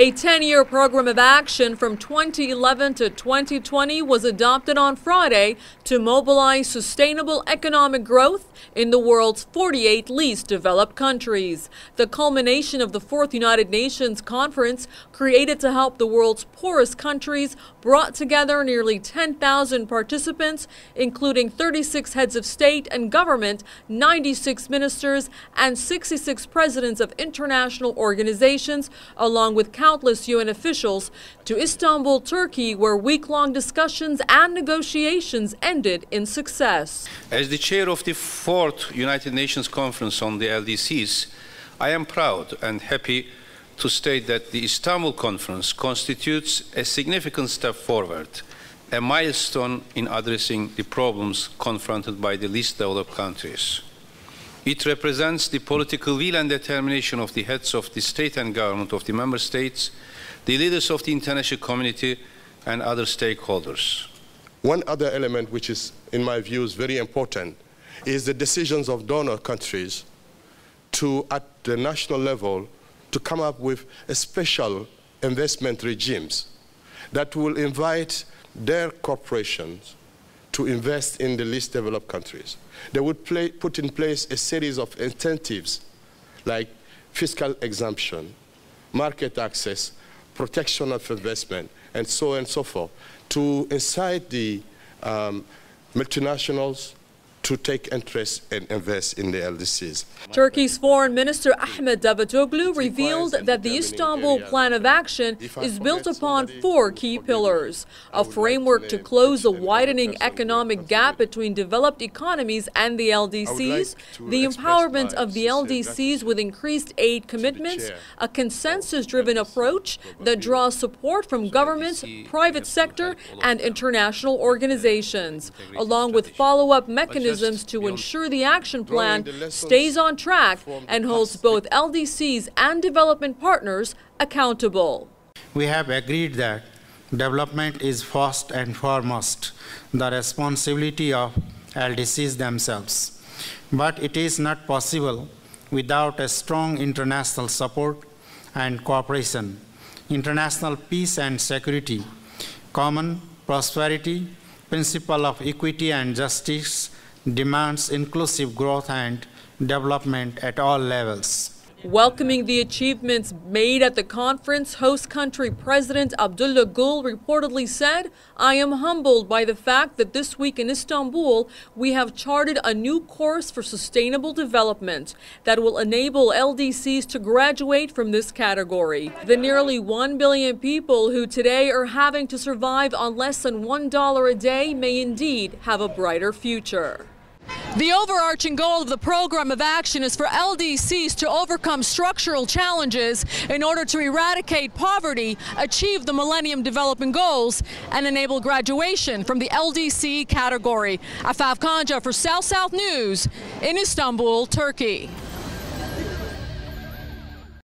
A 10-year program of action from 2011 to 2020 was adopted on Friday to mobilize sustainable economic growth in the world's 48 least developed countries. The culmination of the 4th United Nations Conference, created to help the world's poorest countries, brought together nearly 10,000 participants, including 36 heads of state and government, 96 ministers, and 66 presidents of international organizations, along with countless UN officials, to Istanbul, Turkey, where week-long discussions and negotiations ended in success. As the chair of the 4th United Nations Conference on the LDCs, I am proud and happy to state that the Istanbul Conference constitutes a significant step forward, a milestone in addressing the problems confronted by the least developed countries. It represents the political will and determination of the heads of the state and government of the member states, the leaders of the international community, and other stakeholders. One other element which is, in my view, is very important is the decisions of donor countries to, at the national level, to come up with a special investment regimes that will invite their corporations to invest in the least developed countries. They would put in place a series of incentives like fiscal exemption, market access, protection of investment, and so on and so forth, to incite the multinationals to take interest and invest in the LDCs. Turkey's Foreign Minister Ahmet Davutoglu revealed that the Istanbul Plan of Action is built upon 4 key pillars: a framework to close the widening economic gap between developed economies and the LDCs, the empowerment of the LDCs with increased aid commitments, a consensus-driven approach that draws support from governments, private sector, and international organizations, along with follow-up mechanisms to ensure the action plan stays on track and holds both LDCs and development partners accountable. We have agreed that development is first and foremost the responsibility of LDCs themselves. But it is not possible without a strong international support and cooperation, international peace and security, common prosperity, principle of equity and justice, demands inclusive growth and development at all levels. Welcoming the achievements made at the conference, host country President Abdullah Gül reportedly said, "I am humbled by the fact that this week in Istanbul, we have charted a new course for sustainable development that will enable LDCs to graduate from this category. The nearly 1 billion people who today are having to survive on less than $1 a day may indeed have a brighter future." The overarching goal of the program of action is for LDCs to overcome structural challenges in order to eradicate poverty, achieve the Millennium Development Goals, and enable graduation from the LDC category. Afaf Kanja for South News in Istanbul, Turkey.